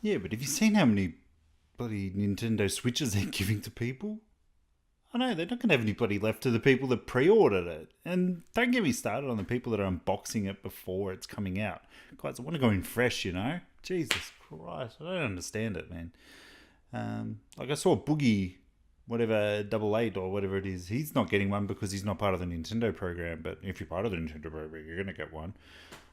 Yeah, but have you seen how many bloody Nintendo Switches they're giving to people? I know, they're not going to have anybody left to the people that pre-ordered it. And don't get me started on the people that are unboxing it before it's coming out. Guys, I want to go in fresh, you know? Jesus Christ, I don't understand it, man. Like I saw Boogie, whatever, double eight or whatever it is. He's not getting one because he's not part of the Nintendo program. But if you're part of the Nintendo program, you're going to get one.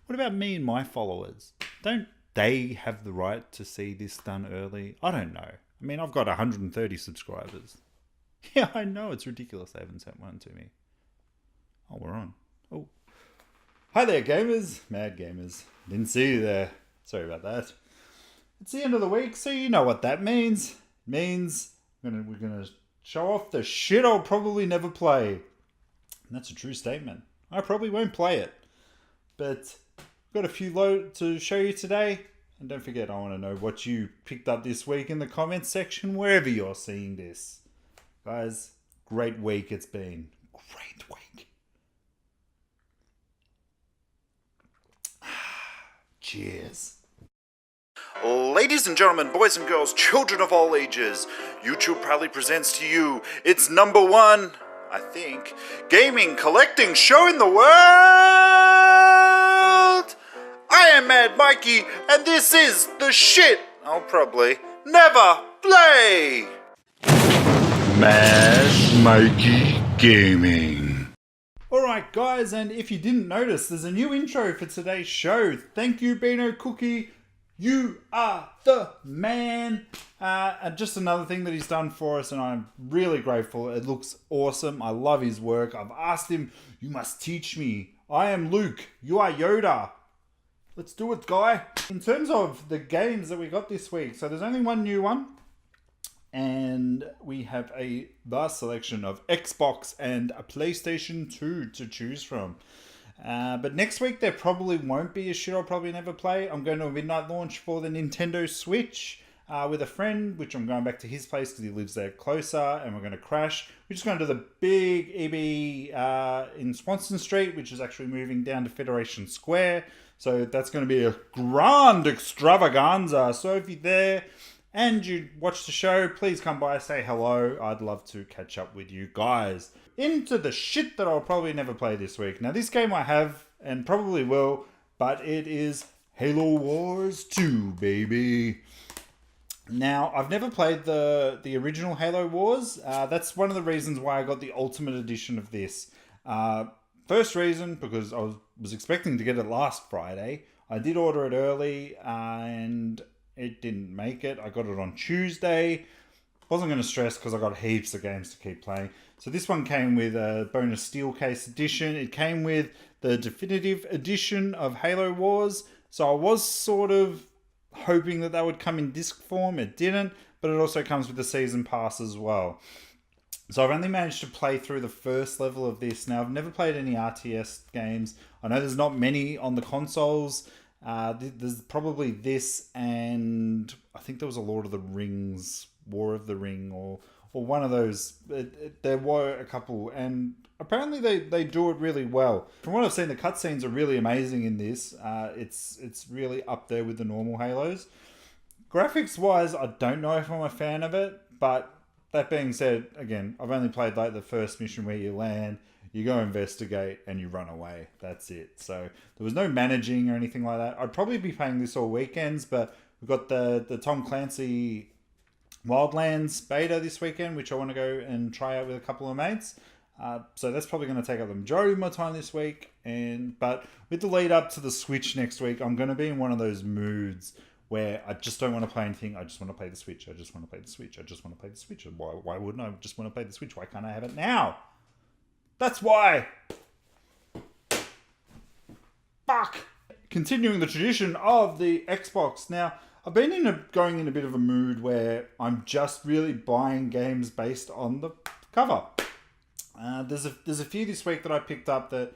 What about me and my followers? Don't they have the right to see this done early? I don't know. I mean, I've got 130 subscribers. Yeah, I know, it's ridiculous they haven't sent one to me. Oh, we're on. Oh. Hi there, gamers. Mad gamers. Didn't see you there. Sorry about that. It's the end of the week, so you know what that means. It means we're gonna show off the shit I'll probably never play. And that's a true statement. I probably won't play it. But I've got a few to show you today. And don't forget, I want to know what you picked up this week in the comments section, wherever you're seeing this. Guys, great week it's been. Great week. Cheers. Ladies and gentlemen, boys and girls, children of all ages, YouTube proudly presents to you its number one, I think, gaming collecting show in the world! I am Mad Mikey, and this is the shit I'll probably never play! Mad Mikey Gaming. Alright guys, and if you didn't notice, there's a new intro for today's show. Thank you, Beano Cookie. You are the man. And just another thing that he's done for us, and I'm really grateful. It looks awesome. I love his work. I've asked him, you must teach me. I am Luke. You are Yoda. Let's do it, guy. In terms of the games that we got this week, so there's only one new one. And we have a vast selection of Xbox and a PlayStation 2 to choose from. But next week there probably won't be a shit I'll probably never play. I'm going to a midnight launch for the Nintendo Switch with a friend, which I'm going back to his place because he lives there closer, and we're going to crash. We're just going to the big EB in Swanston Street, which is actually moving down to Federation Square. So that's going to be a grand extravaganza. So if you're there and you watch the show, please come by, say hello. I'd love to catch up with you guys. Into the shit that I'll probably never play this week. Now, this game I have and probably will, but it is Halo Wars 2, baby. Now, I've never played the original Halo Wars. That's one of the reasons why I got the Ultimate Edition of this. First reason, because I was expecting to get it last Friday. I did order it early, and it didn't make it. I got it on Tuesday. Wasn't going to stress because I got heaps of games to keep playing. So this one came with a bonus steel case edition. It came with the definitive edition of Halo Wars. So I was sort of hoping that would come in disc form. It didn't, but it also comes with the season pass as well. So I've only managed to play through the first level of this. Now, I've never played any RTS games. I know there's not many on the consoles. There's probably this, and I think there was a Lord of the Rings, War of the Ring, or one of those. There were a couple, and apparently they do it really well. From what I've seen, the cutscenes are really amazing in this. It's really up there with the normal Halos. Graphics wise, I don't know if I'm a fan of it, but that being said, again, I've only played like the first mission where you land, you go investigate, and you run away. That's it. So there was no managing or anything like that. I'd probably be playing this all weekends, but we've got the Tom Clancy Wildlands beta this weekend, which I want to go and try out with a couple of mates. So that's probably going to take up the majority of my time this week. But with the lead up to the Switch next week, I'm going to be in one of those moods where I just don't want to play anything. I just want to play the Switch. I just want to play the Switch. I just want to play the Switch. Why wouldn't I just want to play the Switch? Why can't I have it now? That's why. Fuck. Continuing the tradition of the Xbox. Now, I've been going in a bit of a mood where I'm just really buying games based on the cover. There's a few this week that I picked up that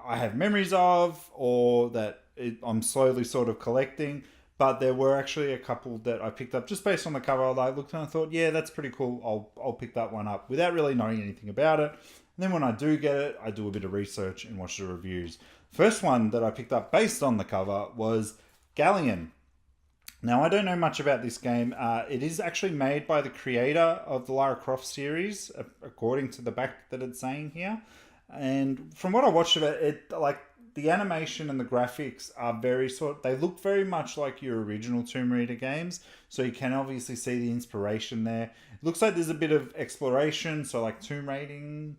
I have memories of, or that I'm slowly sort of collecting. But there were actually a couple that I picked up just based on the cover. I looked and I thought, yeah, that's pretty cool. I'll pick that one up without really knowing anything about it. And then when I do get it, I do a bit of research and watch the reviews. First one that I picked up based on the cover was Galleon. Now, I don't know much about this game. It is actually made by the creator of the Lara Croft series, according to the back that it's saying here. And from what I watched of it, like the animation and the graphics are they look very much like your original Tomb Raider games. So you can obviously see the inspiration there. It looks like there's a bit of exploration, so like tomb raiding,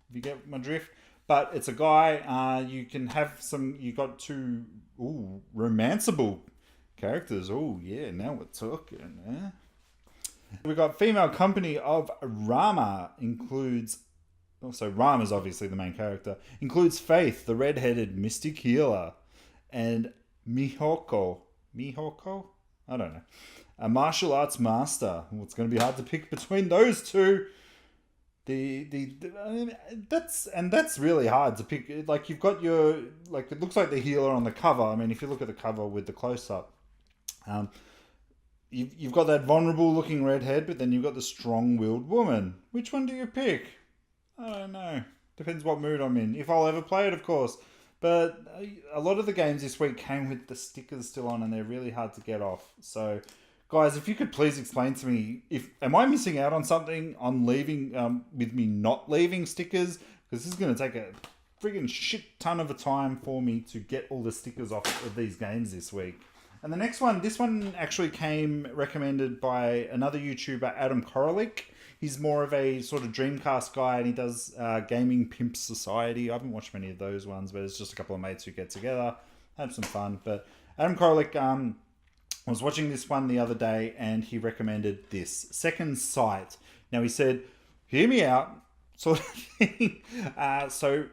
if you get my drift. But it's a guy. You can have you got two romanceable characters. Oh yeah, now we're talking. We got female company of Rama includes. Also, Rama's obviously the main character. Includes Faith, the red-headed mystic healer, and Mihoko. Mihoko? I don't know. A martial arts master. Well, it's going to be hard to pick between those two. That's really hard to pick. Like you've got it looks like the healer on the cover. I mean, if you look at the cover with the close-up, you've got that vulnerable looking redhead, but then you've got the strong-willed woman. Which one do you pick? I don't know. Depends what mood I'm in. If I'll ever play it, of course. But a lot of the games this week came with the stickers still on, and they're really hard to get off. So, guys, if you could please explain to me, am I missing out on something on leaving, with me not leaving stickers? Because this is going to take a friggin' shit ton of a time for me to get all the stickers off of these games this week. And the next one, this one actually came recommended by another YouTuber, Adam Korolik. He's more of a sort of Dreamcast guy, and he does Gaming Pimp Society. I haven't watched many of those ones, but it's just a couple of mates who get together, have some fun. But Adam Korolik was watching this one the other day, and he recommended this, Second Sight. Now he said, hear me out, sort of thing. So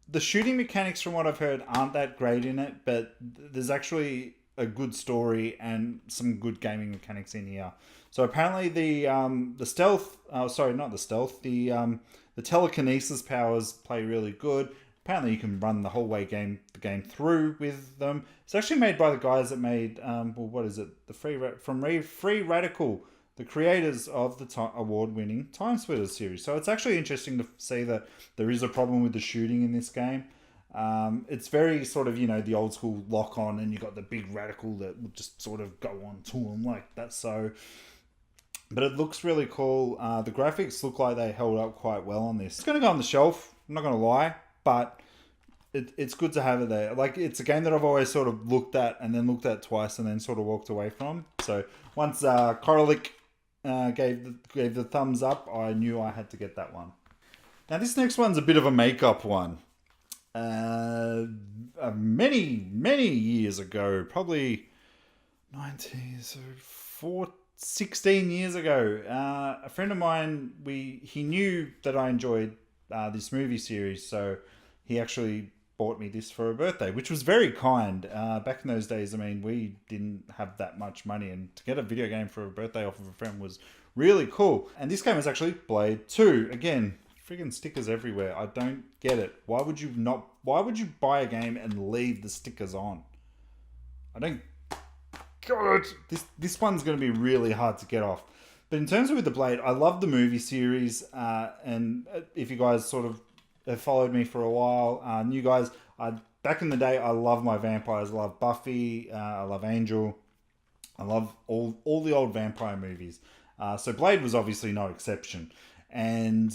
the shooting mechanics, from what I've heard, aren't that great in it, but there's actually a good story and some good gaming mechanics in here. So apparently the stealth, not the stealth, the telekinesis powers play really good. Apparently you can run the game through with them. It's actually made by the guys that made Free Radical, the creators of the award-winning Time Splitters series. So it's actually interesting to see that there is a problem with the shooting in this game. It's very sort of, the old school lock on, and you got the big radical that will just sort of go on to them like that. So, but it looks really cool. The graphics look like they held up quite well on this. It's going to go on the shelf, I'm not going to lie, but it's good to have it there. Like, it's a game that I've always sort of looked at and then looked at twice and then sort of walked away from. So once Korolik gave the thumbs up, I knew I had to get that one. Now this next one's a bit of a makeup one. Many years ago, probably 16 years ago, a friend of mine, he knew that I enjoyed this movie series, so he actually bought me this for a birthday, which was very kind. Back in those days, I mean, we didn't have that much money, and to get a video game for a birthday off of a friend was really cool. And this game is actually Blade 2. Again, friggin' stickers everywhere. I don't get it. Why would you buy a game and leave the stickers on? I don't get it. This one's going to be really hard to get off. But in terms of with the Blade, I love the movie series. And if you guys sort of have followed me for a while, new guys, back in the day, I love my vampires. I love Buffy. I love Angel. I love all the old vampire movies. So Blade was obviously no exception. And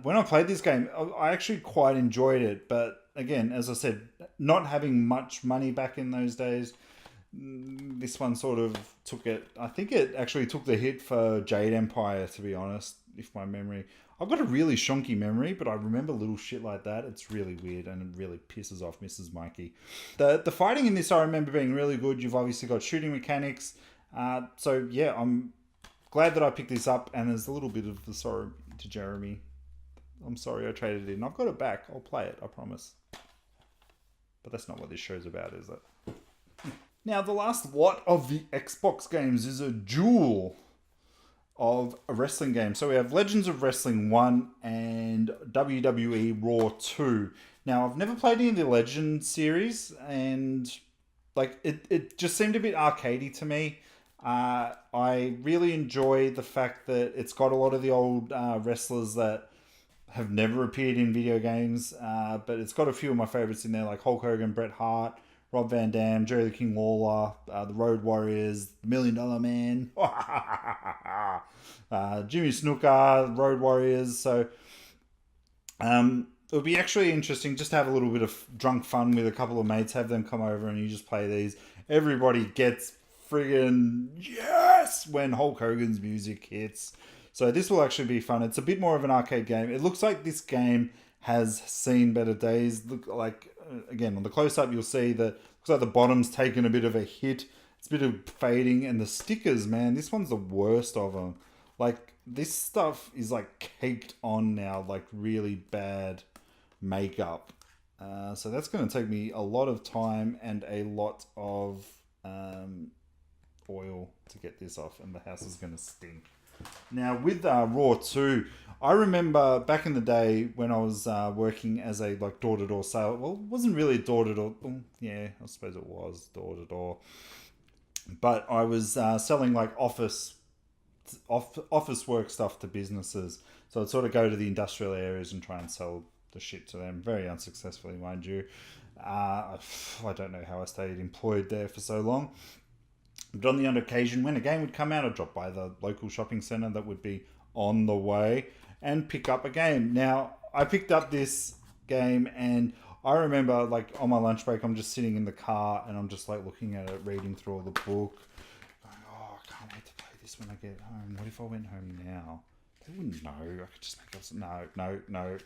when I played this game, I actually quite enjoyed it. But again, as I said, not having much money back in those days, this one sort of took it. I think it actually took the hit for Jade Empire, to be honest, if my memory... I've got a really shonky memory, but I remember little shit like that. It's really weird, and it really pisses off Mrs. Mikeey. The fighting in this I remember being really good. You've obviously got shooting mechanics. So yeah, I'm glad that I picked this up, and there's a little bit of the sorrow to Jeremy. I'm sorry I traded it in. I've got it back. I'll play it, I promise. But that's not what this show's about, is it? Now, the last lot of the Xbox games is a duel of a wrestling game. So we have Legends of Wrestling 1 and WWE Raw 2. Now, I've never played any of the Legends series, and like it just seemed a bit arcadey to me. I really enjoy the fact that it's got a lot of the old wrestlers that have never appeared in video games, but it's got a few of my favorites in there, like Hulk Hogan, Bret Hart, Rob Van Dam, Jerry the King Lawler, the Road Warriors, the $1 Million Man, Jimmy Snuka, Road Warriors. So it would be actually interesting just to have a little bit of drunk fun with a couple of mates, have them come over and you just play these. Everybody gets friggin' yes when Hulk Hogan's music hits. So this will actually be fun. It's a bit more of an arcade game. It looks like this game has seen better days. Look, like, again, on the close-up, you'll see that looks like the bottom's taken a bit of a hit. It's a bit of fading. And the stickers, man, this one's the worst of them. Like, this stuff is, like, caked on now, like, really bad makeup. So that's going to take me a lot of time and a lot of oil to get this off. And the house is going to stink. Now, with Raw 2, I remember back in the day when I was working as a like door-to-door sale. Well, it wasn't really door-to-door. Well, yeah, I suppose it was door-to-door. But I was selling like office work stuff to businesses. So I'd sort of go to the industrial areas and try and sell the shit to them. Very unsuccessfully, mind you. I don't know how I stayed employed there for so long. But on the odd occasion, when a game would come out, I'd drop by the local shopping centre that would be on the way and pick up a game. Now, I picked up this game and I remember, like, on my lunch break, I'm just sitting in the car and I'm just, like, looking at it, reading through all the book. Going, oh, I can't wait to play this when I get home. What if I went home now? They wouldn't know. I could just make up... No.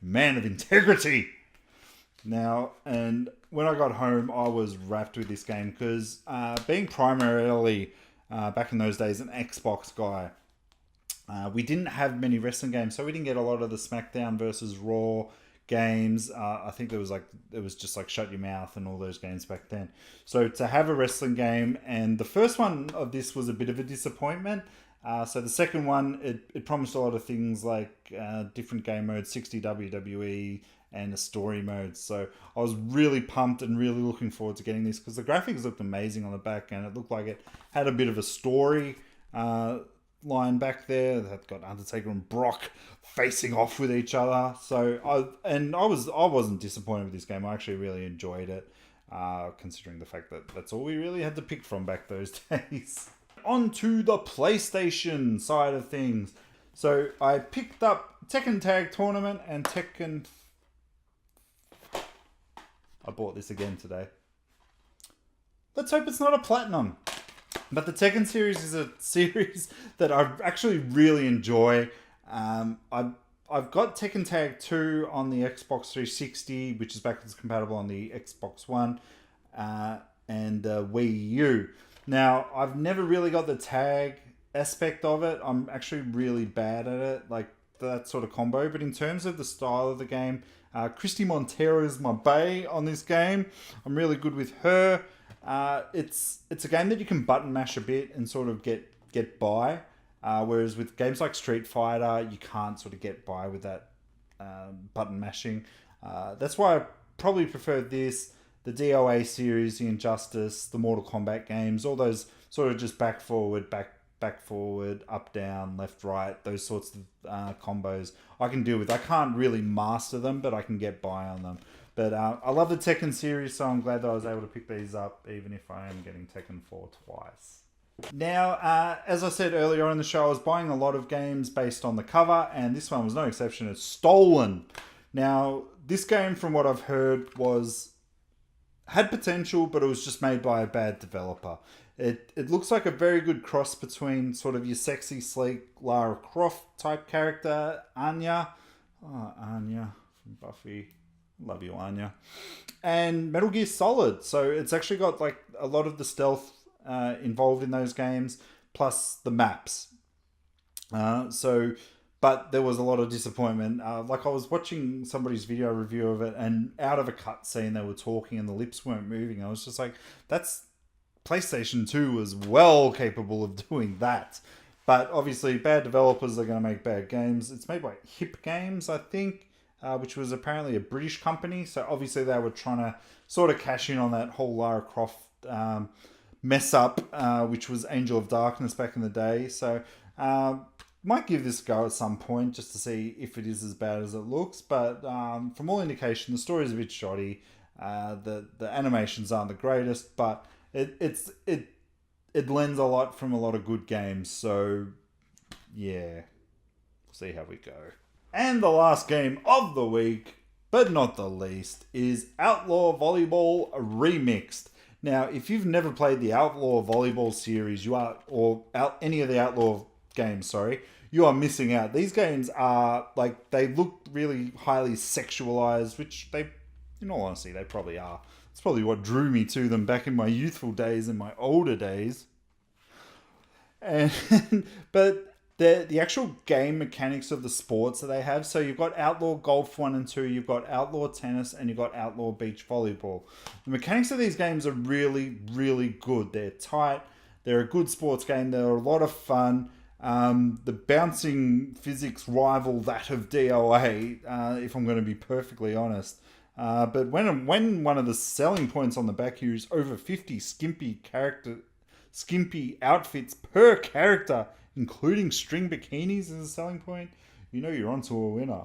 Man of integrity! Now, and when I got home, I was wrapped with this game because being primarily, back in those days, an Xbox guy, we didn't have many wrestling games, so we didn't get a lot of the SmackDown versus Raw games. I think it was just like Shut Your Mouth and all those games back then. So to have a wrestling game, and the first one of this was a bit of a disappointment. So the second one, it promised a lot of things like different game modes, 60 WWE, and a story mode. So I was really pumped and really looking forward to getting this because the graphics looked amazing on the back and it looked like it had a bit of a story line back there that got Undertaker and Brock facing off with each other. So I wasn't disappointed with this game. I actually really enjoyed it, considering the fact that that's all we really had to pick from back those days. On to the PlayStation side of things. So I picked up Tekken Tag Tournament and Tekken... I bought this again today. Let's hope it's not a platinum. But the Tekken series is a series that I actually really enjoy. I've got Tekken Tag 2 on the Xbox 360, which is backwards compatible on the Xbox One and Wii U. Now, I've never really got the tag aspect of it. I'm actually really bad at it, like that sort of combo. But in terms of the style of the game, Christy Montero is my bae on this game. I'm really good with her. It's a game that you can button mash a bit and sort of get by. Whereas with games like Street Fighter, you can't sort of get by with that button mashing. That's why I probably prefer this, the DOA series, the Injustice, the Mortal Kombat games, all those sort of just back forward, up down, left right, those sorts of combos I can deal with. I can't really master them, but I can get by on them. But I love the Tekken series, so I'm glad that I was able to pick these up, even if I am getting Tekken 4 twice. Now, as I said earlier on in the show, I was buying a lot of games based on the cover, and this one was no exception. It's Stolen. Now, this game, from what I've heard, had potential, but it was just made by a bad developer. It looks like a very good cross between sort of your sexy, sleek Lara Croft type character, Anya. Oh, Anya from Buffy. Love you, Anya. And Metal Gear Solid. So it's actually got like a lot of the stealth involved in those games, plus the maps. But there was a lot of disappointment. Like I was watching somebody's video review of it, and out of a cutscene they were talking and the lips weren't moving. I was just like, that's... PlayStation 2 was well capable of doing that. But obviously, bad developers are going to make bad games. It's made by Hip Games, I think, which was apparently a British company. So obviously they were trying to sort of cash in on that whole Lara Croft mess up, which was Angel of Darkness back in the day. So might give this a go at some point just to see if it is as bad as it looks. But from all indication, the story is a bit shoddy. The animations aren't the greatest, but it lends a lot from a lot of good games. So yeah, we'll see how we go. And the last game of the week, but not the least, is Outlaw Volleyball Remixed. Now, if you've never played the Outlaw Volleyball series, any of the Outlaw games, sorry, you are missing out. These games are, like, they look really highly sexualized, which they, in all honesty, they probably are. It's probably what drew me to them back in my youthful days and my older days. And but the actual game mechanics of the sports that they have. So you've got Outlaw Golf 1 and 2, you've got Outlaw Tennis, and you've got Outlaw Beach Volleyball. The mechanics of these games are really, really good. They're tight. They're a good sports game. They're a lot of fun. The bouncing physics rival that of DOA, if I'm going to be perfectly honest. But when one of the selling points on the back here is over 50 skimpy outfits per character, including string bikinis as a selling point, you know you're onto a winner.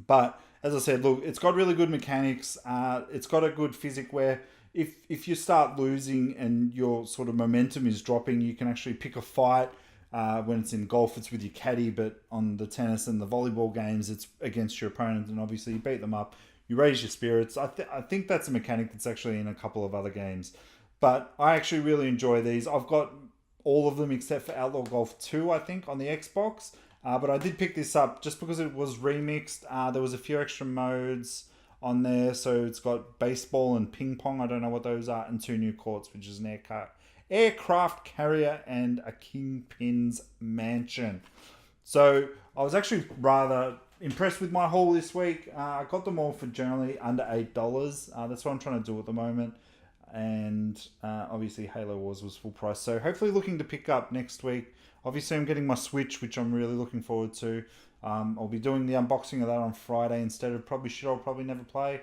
But as I said, look, it's got really good mechanics. It's got a good physic where if you start losing and your sort of momentum is dropping, you can actually pick a fight. When it's in golf, it's with your caddy, but on the tennis and the volleyball games, it's against your opponent, and obviously you beat them up. You raise your spirits. I think that's a mechanic that's actually in a couple of other games. But I actually really enjoy these. I've got all of them except for Outlaw Golf 2, I think, on the Xbox. But I did pick this up just because it was remixed. There was a few extra modes on there. So it's got baseball and ping pong. I don't know what those are. And 2 new courts, which is an aircraft carrier and a kingpin's mansion. So I was actually rather impressed with my haul this week. I got them all for generally under $8. That's what I'm trying to do at the moment. And obviously Halo Wars was full price, so hopefully looking to pick up next week. Obviously I'm getting my Switch, which I'm really looking forward to. I'll be doing the unboxing of that on Friday instead of I'll probably never play.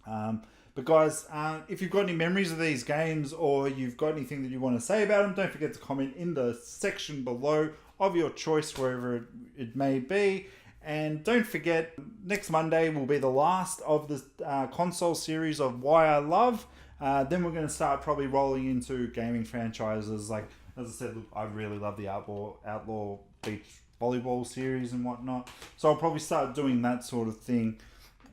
But guys, if you've got any memories of these games or you've got anything that you want to say about them, don't forget to comment in the section below of your choice, wherever it may be. And don't forget, next Monday will be the last of the console series of Why I Love. Then we're going to start probably rolling into gaming franchises. Like, as I said, look, I really love the Outlaw Beach Volleyball series and whatnot. So I'll probably start doing that sort of thing.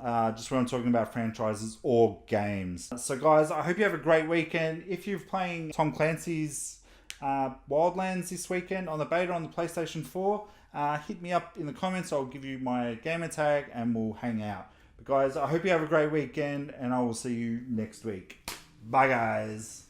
Just when I'm talking about franchises or games. So guys, I hope you have a great weekend. If you're playing Tom Clancy's Wildlands this weekend on the beta on the PlayStation 4, hit me up in the comments. I'll give you my gamer tag and we'll hang out. But guys, I hope you have a great weekend and I will see you next week. Bye guys.